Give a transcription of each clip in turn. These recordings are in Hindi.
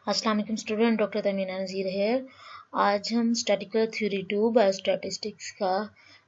अस्सलाम वालेकुम स्टूडेंट, डॉक्टर तमीना नज़ीर है। आज हम स्टैटिकल थ्योरी 2 बायोस्टैटिस्टिक्स का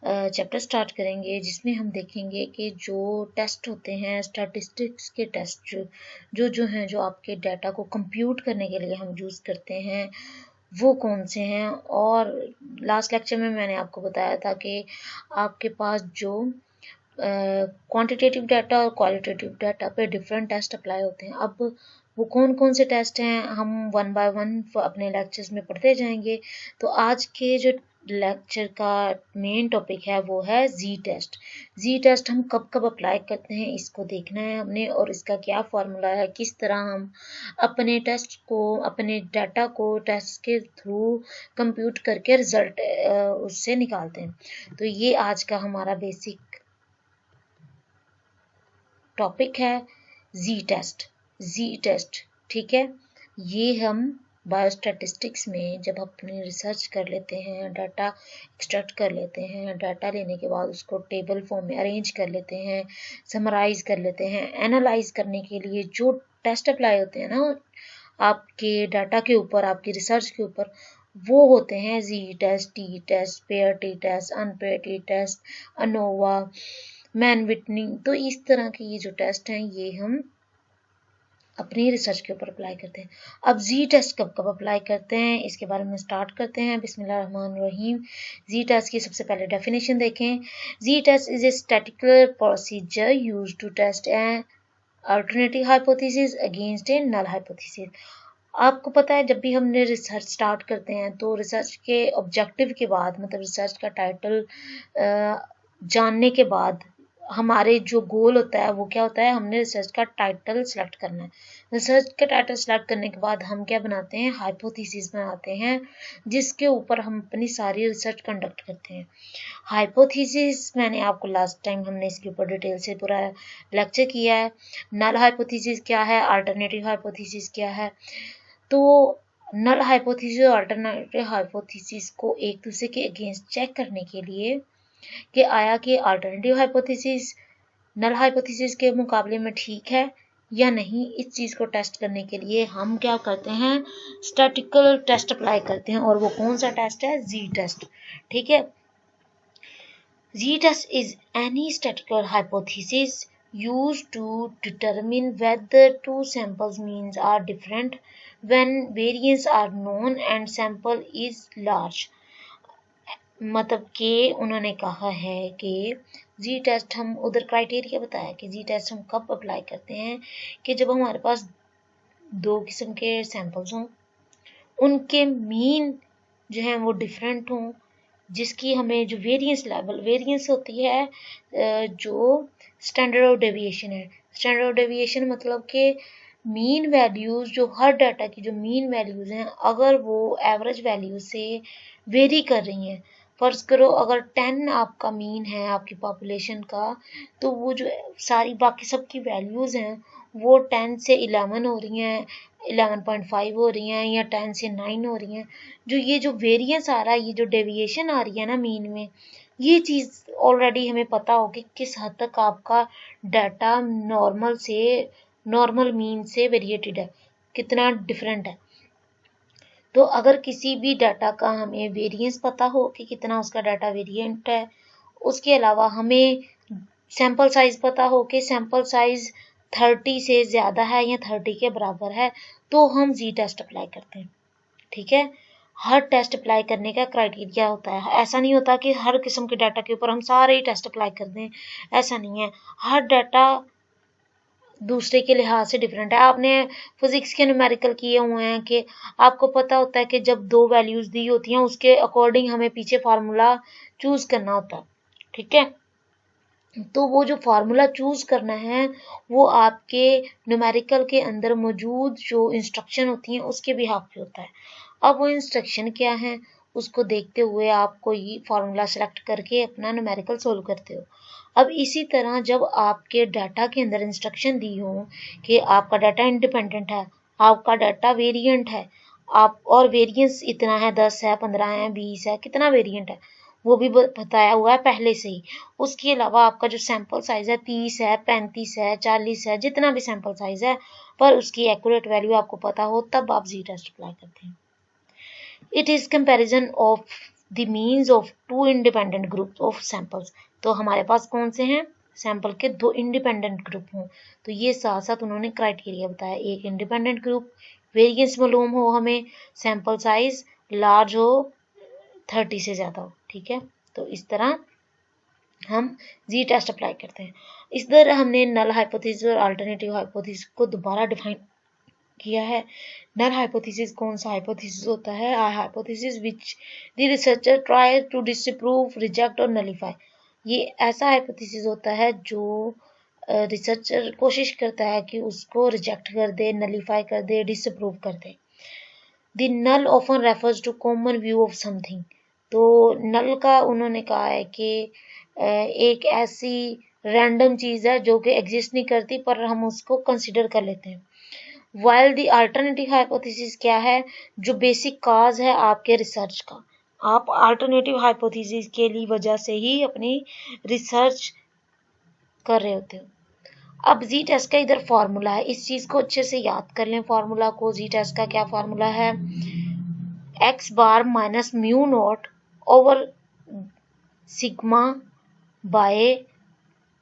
चैप्टर स्टार्ट करेंगे, जिसमें हम देखेंगे कि जो टेस्ट होते हैं स्टैटिस्टिक्स के टेस्ट जो हैं जो आपके डाटा को कंप्यूट करने के लिए हम यूज़ करते हैं वो कौन से हैं। और लास्ट लेक्चर में मैंने आपको बताया था कि आपके पास जो क्वांटिटेटिव डाटा और क्वालिटेटिव डाटा पे डिफरेंट टेस्ट अप्लाई होते हैं। अब वो कौन कौन से टेस्ट हैं हम वन बाय वन अपने लेक्चर्स में पढ़ते जाएंगे। तो आज के जो लेक्चर का मेन टॉपिक है वो है जी टेस्ट। जी टेस्ट हम कब कब अप्लाई करते हैं इसको देखना है हमने, और इसका क्या फार्मूला है, किस तरह हम अपने टेस्ट को, अपने डाटा को टेस्ट के थ्रू कंप्यूट करके रिजल्ट उससे निकालते हैं। तो ये आज का हमारा बेसिक टॉपिक है जी टेस्ट। ठीक है, ये हम बायोस्टैटिस्टिक्स में जब अपनी रिसर्च कर लेते हैं, डाटा एक्सट्रैक्ट कर लेते हैं, डाटा लेने के बाद उसको टेबल फॉर्म में अरेंज कर लेते हैं, समराइज कर लेते हैं, एनालाइज करने के लिए जो टेस्ट अप्लाई होते हैं ना आपके डाटा के ऊपर, आपकी रिसर्च के ऊपर, वो होते हैं Z test, T test, paired T test, unpaired T test, ANOVA, Mann Whitney. तो इस तरह के ये जो टेस्ट हैं ये हम अपनी रिसर्च के ऊपर अप्लाई करते हैं। अब जी टेस्ट कब कब अप्लाई करते हैं इसके बारे में स्टार्ट करते हैं। बिस्मिल्लाहिर्रहमानिर्रहीम। जी टेस्ट की सबसे पहले डेफिनेशन देखें। Z test is a statistical procedure used to test an alternative hypothesis against a null hypothesis. आपको पता है जब भी हमने रिसर्च स्टार्ट करते हैं तो रिसर्च के ऑब्जेक्टिव के बाद, मतलब रिसर्च का टाइटल जानने के बाद हमारे जो गोल होता है वो क्या होता है, हमने रिसर्च का टाइटल सेलेक्ट करना है। रिसर्च का टाइटल सेलेक्ट करने के बाद हम क्या बनाते हैं, हाइपोथेसिस बनाते हैं जिसके ऊपर हम अपनी सारी रिसर्च कंडक्ट करते हैं। हाइपोथेसिस मैंने आपको लास्ट टाइम हमने इसके ऊपर डिटेल से पूरा लेक्चर किया है। नल हाइपोथेसिस क्या है, अल्टरनेटिव हाइपोथेसिस क्या है। तो नल हाइपोथेसिस और अल्टरनेटिव हाइपोथेसिस को एक दूसरे के अगेंस्ट चेक करने के लिए कि आया कि अल्टरनेटिव हाइपोथेसिस नल हाइपोथेसिस के मुकाबले में ठीक है या नहीं, इस चीज़ को टेस्ट करने के लिए हम क्या करते हैं, स्टैटिकल टेस्ट अप्लाई करते हैं। और वो कौन सा टेस्ट है, जी टेस्ट। ठीक है, Z test is any statical hypothesis used to determine whether two samples means are different when variance are known and sample is large। मतलब कि उन्होंने कहा है कि जी टेस्ट हम उधर क्राइटेरिया बताया कि जी टेस्ट हम कब अप्लाई करते हैं कि जब हमारे पास दो किस्म के सैंपल्स हों, उनके मीन जो हैं वो डिफरेंट हों, जिसकी हमें जो वेरिएंस होती है, जो स्टैंडर्ड ऑफ डेविएशन है। स्टैंडर्ड ऑफ डेविएशन मतलब कि मीन वैल्यूज़, जो हर डाटा की जो मीन वैल्यूज़ हैं, अगर वो एवरेज वैल्यू से वेरी कर रही हैं। फर्ज करो अगर 10 आपका मीन है आपकी पॉपुलेशन का, तो वो जो सारी बाकी सब की वैल्यूज़ हैं वो 10 से 11 हो रही हैं, 11.5 हो रही हैं, या 10 से 9 हो रही हैं। ये जो वेरिएंस आ रहा है, ये जो डेविएशन आ रही है ना मीन में, ये चीज़ ऑलरेडी हमें पता हो कि किस हद तक आपका डाटा नॉर्मल मीन से वेरिएटेड है, कितना डिफरेंट है। तो अगर किसी भी डाटा का हमें वेरिएंस पता हो कि कितना उसका डाटा वेरिएंट है, उसके अलावा हमें सैंपल साइज पता हो कि सैंपल साइज 30 से ज़्यादा है या 30 के बराबर है, तो हम जी टेस्ट अप्लाई करते हैं। ठीक है, हर टेस्ट अप्लाई करने का क्राइटेरिया होता है। ऐसा नहीं होता कि हर किस्म के डाटा के ऊपर हम सारे ही टेस्ट अप्लाई कर दें, ऐसा नहीं है। हर डाटा दूसरे के लिहाज से डिफरेंट है। आपने फिजिक्स के न्यूमेरिकल किए हुए हैं कि आपको पता होता है कि जब दो वैल्यूज दी होती हैं उसके अकॉर्डिंग हमें पीछे फार्मूला चूज करना होता है। ठीक है, तो वो जो फार्मूला चूज करना है वो आपके न्यूमेरिकल के अंदर मौजूद जो इंस्ट्रक्शन होती हैं उसके बिहाफ पे होता है। अब वो इंस्ट्रक्शन क्या है उसको देखते हुए आप कोई फार्मूला सेलेक्ट करके अपना न्यूमेरिकल सोल्व करते हो। अब इसी तरह जब आपके डाटा के अंदर इंस्ट्रक्शन दी हो कि आपका डाटा इंडिपेंडेंट है, आपका डाटा वेरिएंट है, आप और वेरिएंस इतना है, 10 है, 15 है, 20 है, कितना वेरिएंट है वो भी बताया हुआ है पहले से ही। उसके अलावा आपका जो सैंपल साइज है 30 है, 35 है, 40 है, जितना भी सैंपल साइज है पर उसकी एक्यूरेट वैल्यू आपको पता हो तब आप जी टेस्ट अप्लाई करते हैं। It is comparison of the means of two independent group of samples. तो हमारे पास कौन से हैं, सैंपल के दो इंडिपेंडेंट ग्रुप हों, तो ये साथ साथ उन्होंने क्राइटेरिया बताया, एक इंडिपेंडेंट ग्रुप, वेरिएंस मालूम हो हमें, सैंपल साइज लार्ज हो, 30 से ज़्यादा हो, ठीक है। तो इस तरह हम जी टेस्ट अप्लाई करते हैं। इस तरह हमने नल हाइपोथेसिस और अल्टरनेटिव हाइपोथेसिस को दोबारा डिफाइन किया है। नल हाइपोथेसिस कौन सा हाइपोथेसिस होता है, a hypothesis which the researcher try to disprove, reject और नलीफाई। ये ऐसा हाइपोथेसिस होता है जो रिसर्चर कोशिश करता है कि उसको रिजेक्ट कर दे, नलीफाई कर दे, डिसप्रूव कर दे। The null often refers to common view of something. तो नल का उन्होंने कहा है कि एक ऐसी रैंडम चीज़ है जो कि एग्जिस्ट नहीं करती पर हम उसको कंसिडर कर लेते हैं। वाइल द अल्टरनेटिव हाइपोथेसिस क्या है, जो बेसिक काज है आपके रिसर्च का, आप अल्टरनेटिव हाइपोथेसिस के लिए वजह से ही अपनी रिसर्च कर रहे होते हो। अब जी टेस्ट का इधर फार्मूला है, इस चीज को अच्छे से याद कर लें फार्मूला को। जी टेस्ट का क्या फार्मूला है, एक्स बार minus mu naught over sigma bye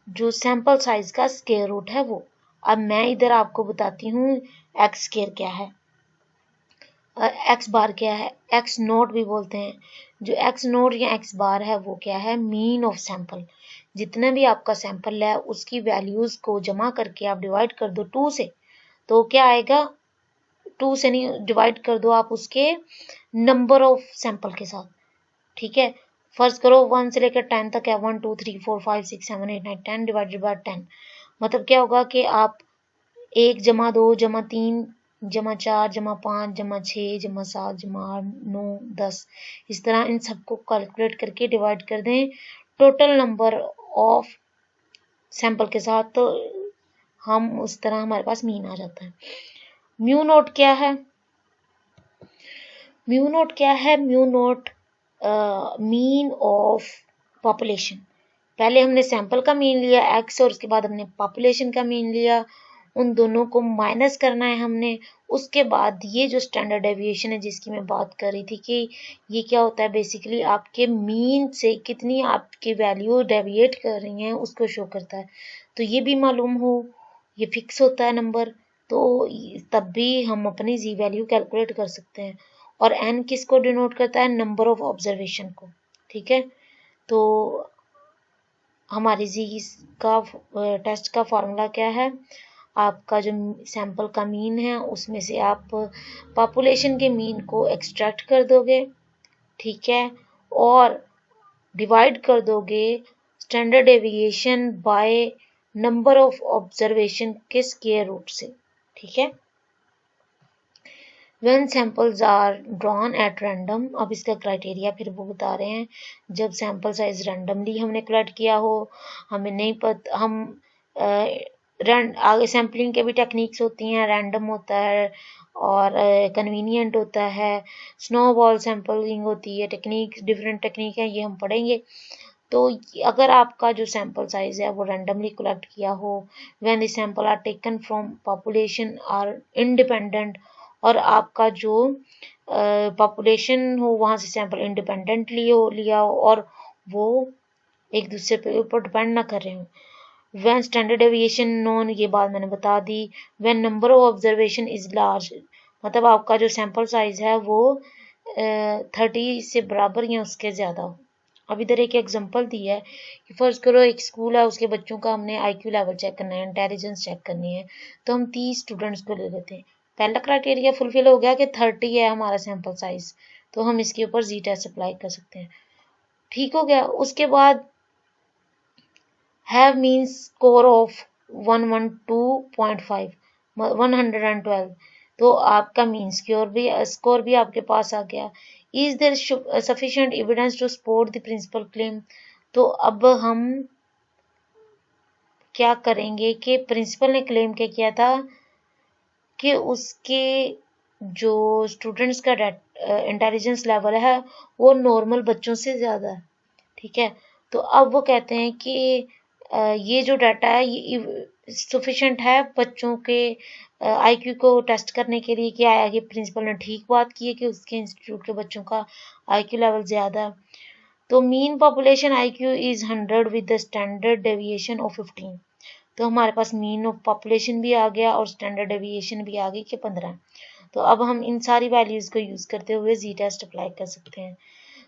जो सैंपल साइज का स्क्वायर रूट है वो। अब मैं इधर आपको बताती हूँ एक्स स्क्वायर क्या है, एक्स बार क्या है, एक्स नोट भी बोलते हैं। जो एक्स नोट या एक्स बार है वो क्या है, मीन ऑफ सैंपल। जितना भी आपका सैंपल है उसकी वैल्यूज को जमा करके आप डिवाइड कर दो 2 से, तो क्या आएगा, 2 से नहीं, डिवाइड कर दो आप उसके नंबर ऑफ सैंपल के साथ, ठीक है। फर्ज करो 1 से लेकर 10 तक है, 1 2 3 4 5 6 7 8 9 10 डिवाइडेड बाय 10, मतलब क्या होगा कि आप 1 जमा 2 जमा 3 जमा 4 जमा 5 जमा 6 जमा 7 जमा 8 9 10, इस तरह इन सबको कैलकुलेट करके डिवाइड कर दें टोटल नंबर ऑफ सैंपल के साथ, तो हम उस तरह हमारे पास मीन आ जाता है। म्यू नोट क्या है, म्यू नोट क्या है, mu naught mean of population. पहले हमने सैंपल का मीन लिया एक्स और उसके बाद हमने पॉपुलेशन का मीन लिया, उन दोनों को माइनस करना है हमने। उसके बाद ये जो स्टैंडर्ड डेविएशन है जिसकी मैं बात कर रही थी कि ये क्या होता है, बेसिकली आपके मीन से कितनी आपकी वैल्यू डेविएट कर रही हैं उसको शो करता है। तो ये भी मालूम हो, ये फिक्स होता है नंबर, तो तब भी हम अपनी जी वैल्यू कैलकुलेट कर सकते हैं। और एन किसको डिनोट करता है, नंबर ऑफ ऑब्जर्वेशन को, ठीक है। तो हमारी जी का टेस्ट का फॉर्मूला क्या है, आपका जो सैंपल का मीन है उसमें से आप पॉपुलेशन के मीन को एक्सट्रैक्ट कर दोगे, ठीक है, और डिवाइड कर दोगे standard deviation by number of observation के स्क्वायर रूट से, ठीक है। When samples are drawn at random, अब इसका क्राइटेरिया फिर वो बता रहे हैं, जब सैंपल साइज रैंडमली हमने कलेक्ट किया हो, हमें नहीं पता, हम आगे सैम्पलिंग के भी टेक्निक्स होती हैं, रैंडम होता है और कन्वीनियंट होता है, स्नोबॉल सैम्पलिंग होती है, टेक्निक डिफरेंट टेक्निक है, ये हम पढ़ेंगे। तो अगर आपका जो सैंपल साइज है वो रैंडमली कलेक्ट किया हो, when the sample are taken from population are independent, और आपका जो पॉपुलेशन हो वहाँ से सैंपल इंडिपेंडेंटली हो लिया हो और वो एक दूसरे पे ऊपर डिपेंड ना कर रहे हो। व्हेन स्टैंडर्ड डेविएशन नोन, ये बात मैंने बता दी। When number of observation is large, मतलब आपका जो सैंपल साइज है वो 30 से बराबर या उसके ज़्यादा हो। अब इधर एक एग्जांपल दी है कि फर्ज करो एक स्कूल है, उसके बच्चों का हमने आईक्यू लेवल चेक करना है, इंटेलिजेंस चेक करनी है, तो हम 30 स्टूडेंट्स को ले लेते हैं। पहला क्राइटेरिया फुलफिल हो गया कि 30 है हमारा सैंपल साइज, तो हम इसके ऊपर जी टेस्ट अप्लाई कर सकते हैं, ठीक हो गया। उसके बाद हैव मीन्स स्कोर ऑफ 112.5 112, तो आपका मीन स्कोर भी आपके पास आ गया। Is there sufficient evidence to support the principal claim, तो अब हम क्या करेंगे कि प्रिंसिपल ने क्लेम क्या किया था कि उसके जो स्टूडेंट्स का इंटेलिजेंस लेवल है वो नॉर्मल बच्चों से ज़्यादा है, ठीक है। तो अब वो कहते हैं कि ये जो डाटा है ये सफिशिएंट है बच्चों के आईक्यू को टेस्ट करने के लिए क्या आया कि प्रिंसिपल ने ठीक बात की है कि उसके इंस्टीट्यूट के बच्चों का आईक्यू लेवल ज़्यादा है। तो mean population IQ is 100 with the standard deviation of 15। तो हमारे पास मीन ऑफ पॉपुलेशन भी आ गया और स्टैंडर्ड डेविएशन भी आ गई कि 15। तो अब हम इन सारी वैल्यूज़ को यूज़ करते हुए जी टेस्ट अप्लाई कर सकते हैं।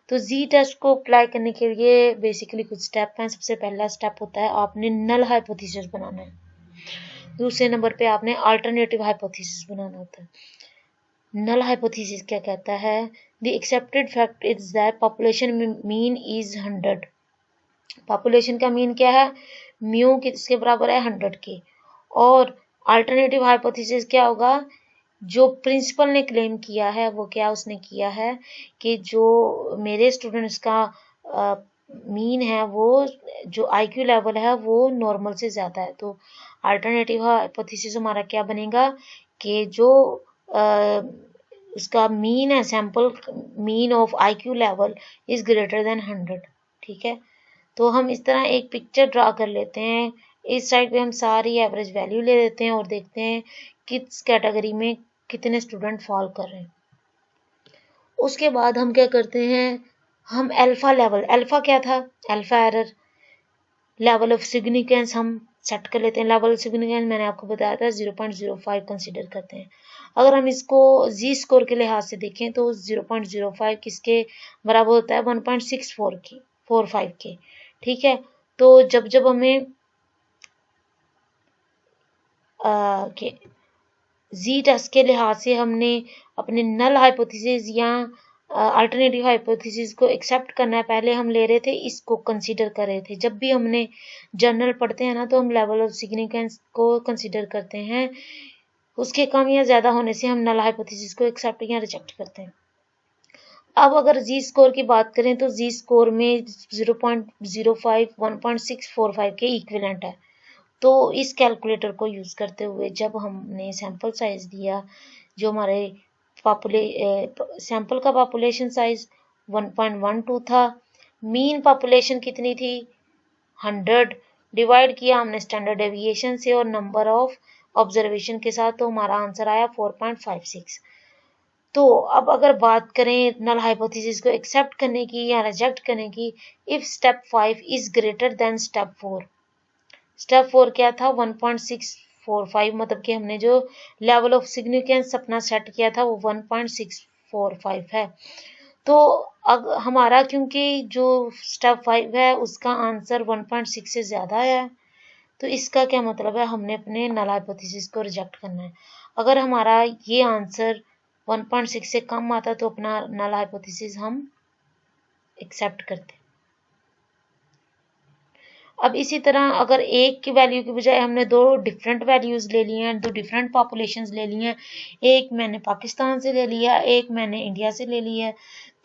तो जी टेस्ट को अप्लाई करने के लिए बेसिकली कुछ स्टेप हैं। सबसे पहला स्टेप होता है आपने नल हाइपोथेसिस बनाना है। दूसरे नंबर पे आपने अल्टरनेटिव हाइपोथेसिस बनाना होता है। नल हाइपोथेसिस क्या कहता है? The accepted fact is that population mean is 100। Population का मीन क्या है? म्यू किसके बराबर है? 100 के। और अल्टरनेटिव हाइपोथेसिस क्या होगा? जो प्रिंसिपल ने क्लेम किया है वो क्या उसने किया है कि जो मेरे स्टूडेंट्स का मीन है वो जो आईक्यू लेवल है वो नॉर्मल से ज़्यादा है। तो अल्टरनेटिव हाइपोथेसिस हमारा क्या बनेगा कि जो उसका मीन है, sample mean of IQ level is greater than 100। ठीक है, तो हम इस तरह एक पिक्चर ड्रा कर लेते हैं। इस साइड पे हम सारी एवरेज वैल्यू ले लेते हैं और देखते हैं किस कैटेगरी में कितने स्टूडेंट फॉल कर रहे हैं। उसके बाद हम क्या करते हैं, हम अल्फा लेवल, अल्फा क्या था? Alpha error, level of significance हम सेट कर लेते हैं। लेवल ऑफ सिग्निफिकेंस मैंने आपको बताया था 0.05 कंसीडर करते हैं। अगर हम इसको जी स्कोर के लिहाज से देखें तो 0.05 किसके बराबर होता है? 1.645 के। ठीक है, तो जब हमें जी टेस्ट के लिहाज से हमने अपने नल हाइपोथेसिस या अल्टरनेटिव हाइपोथेसिस को एक्सेप्ट करना है, पहले हम ले रहे थे इसको कंसीडर कर रहे थे। जब भी हमने जर्नल पढ़ते हैं ना तो हम लेवल ऑफ सिग्निफिकेंस को कंसीडर करते हैं। उसके कम या ज़्यादा होने से हम नल हाइपोथेसिस को एक्सेप्ट या रिजेक्ट करते हैं। अब अगर जी स्कोर की बात करें तो जी स्कोर में 0.05 1.645 के इक्विवेलेंट है। तो इस कैलकुलेटर को यूज़ करते हुए जब हमने सैंपल साइज दिया, जो हमारे सैंपल का पॉपुलेशन साइज 1.12 था, मीन पॉपुलेशन कितनी थी? 100, डिवाइड किया हमने स्टैंडर्ड डेविएशन से और नंबर ऑफ ऑब्जर्वेशन के साथ, तो हमारा आंसर आया 4.56। तो अब अगर बात करें नल हाइपोथेसिस को एक्सेप्ट करने की या रिजेक्ट करने की, if step 5 is greater than step 4। Step 4 क्या था? 1.645, मतलब कि हमने जो लेवल ऑफ सिग्निफिकेंस अपना सेट किया था वो 1.645 है। तो अब हमारा क्योंकि जो स्टेप 5 है उसका आंसर 1.6 से ज़्यादा है, तो इसका क्या मतलब है? हमने अपने नल हाइपोथेसिस को रिजेक्ट करना है। अगर हमारा ये आंसर 1.6 से कम आता तो अपना नल हाइपोथेसिस हम एक्सेप्ट करते। अब इसी तरह अगर एक की वैल्यू की बजाय हमने दो डिफरेंट वैल्यूज़ ले ली हैं, दो डिफरेंट पॉपुलेशंस ले ली हैं, एक मैंने पाकिस्तान से ले लिया, एक मैंने इंडिया से ले लिया है,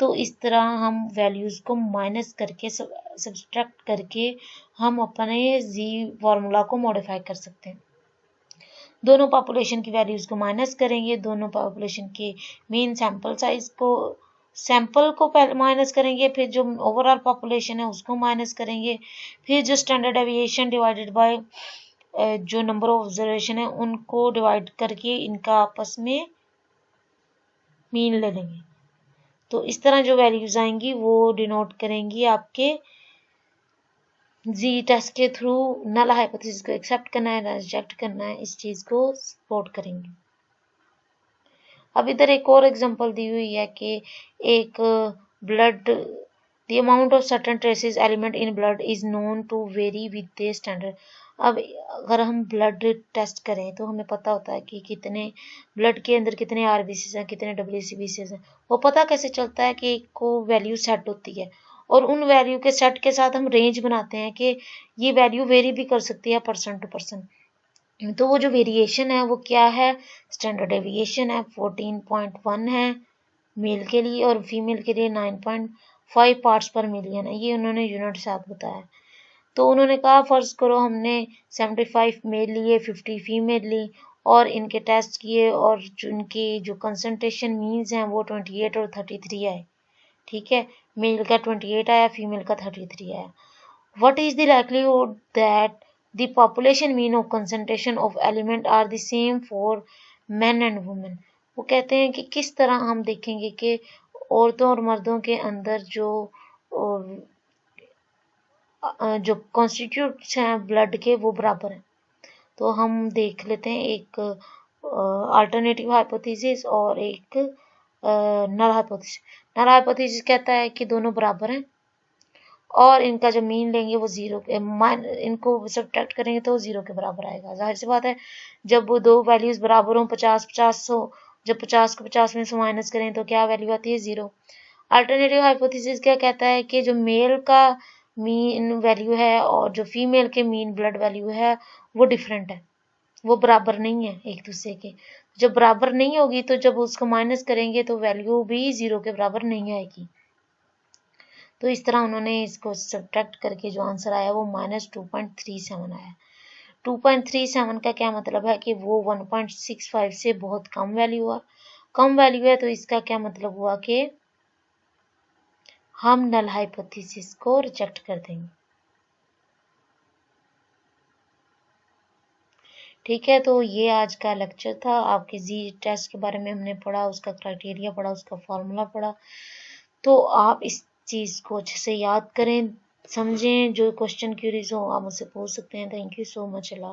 तो इस तरह हम वैल्यूज़ को माइनस करके सब्सट्रैक्ट करके हम अपने जी फार्मूला को मॉडिफाई कर सकते हैं। दोनों पॉपुलेशन की वैल्यूज़ को माइनस करेंगे, दोनों पॉपुलेशन के मेन सैंपल को पहले माइनस करेंगे, फिर जो ओवरऑल पॉपुलेशन है उसको माइनस करेंगे, फिर जो स्टैंडर्ड डेविएशन डिवाइडेड बाय जो नंबर ऑफ ऑब्जर्वेशन है उनको डिवाइड करके इनका आपस में मीन ले लेंगे। तो इस तरह जो वैल्यूज आएंगी वो डिनोट करेंगी आपके जी टेस्ट के थ्रू नल हाइपोथेसिस को एक्सेप्ट करना है, रिजेक्ट करना है, इस चीज़ को सपोर्ट करेंगे। अब इधर एक और एग्जांपल दी हुई है कि एक blood, the amount of certain traces element in blood is known to vary with the standard. अब अगर हम ब्लड टेस्ट करें तो हमें पता होता है कि कितने ब्लड के अंदर कितने आरबीसीज हैं, कितने डब्ल्यूसीबीसीज हैं। वो पता कैसे चलता है कि को वैल्यू सेट होती है और उन वैल्यू के सेट के साथ हम रेंज बनाते हैं कि ये वैल्यू वेरी भी कर सकती है पर्सन टू पर्सन। तो वो जो वेरिएशन है वो क्या है? स्टैंडर्ड डेविएशन है 14.1 है मेल के लिए और फीमेल के लिए 9.5 पार्ट्स पर मिलियन है। ये उन्होंने यूनिट साथ बताया। तो उन्होंने कहा फर्ज करो हमने 75 मेल लिए, 50 फीमेल ली और इनके टेस्ट किए और उनकी जो कंसंट्रेशन मीन्स हैं वो 28 और 33 आए। ठीक है, मेल का 28 आया, फीमेल का 33 आया। What is the likelihood that the population mean of concentration of element are the same for men and women. वो कहते हैं कि किस तरह हम देखेंगे कि औरतों और मर्दों के अंदर जो कॉन्स्टिट्यूट्स हैं ब्लड के वो बराबर हैं। तो हम देख लेते हैं एक अल्टरनेटिव हाइपोथेसिस और एक नल हाइपोथेसिस। नल हाइपोथेसिस कहता है कि दोनों बराबर हैं और इनका जब मीन लेंगे वो जीरो, इनको सब्ट्रैक्ट करेंगे तो जीरो के बराबर आएगा। जाहिर सी बात है जब वो दो वैल्यूज बराबर हों 50-50 हो, जब 50 को 50 में से माइनस करें तो क्या वैल्यू आती है, जीरो। अल्टरनेटिव हाइपोथेसिस क्या कहता है कि जो मेल का मीन वैल्यू है और जो फीमेल के मीन ब्लड वैल्यू है वो डिफरेंट है, वो बराबर नहीं है एक दूसरे के। जब बराबर नहीं होगी तो जब उसको माइनस करेंगे तो वैल्यू भी जीरो के बराबर नहीं आएगी। तो इस तरह उन्होंने इसको सब्ट्रैक्ट करके जो आंसर आया वो -2.37 आया। 2.37 का क्या मतलब है कि वो 1.65 से बहुत कम वैल्यू हुआ। कम वैल्यू है तो इसका क्या मतलब हुआ कि हम नल हाइपोथेसिस को रिजेक्ट कर देंगे। ठीक है, तो ये आज का लेक्चर था। आपके जी टेस्ट के बारे में हमने पढ़ा, उसका क्राइटेरिया पढ़ा, उसका फॉर्मूला पढ़ा। तो आप इस चीज़ को अच्छे से याद करें, समझें। जो क्वेश्चन क्यूरीज हो आप मुझसे पूछ सकते हैं। Thank you so much. Allah.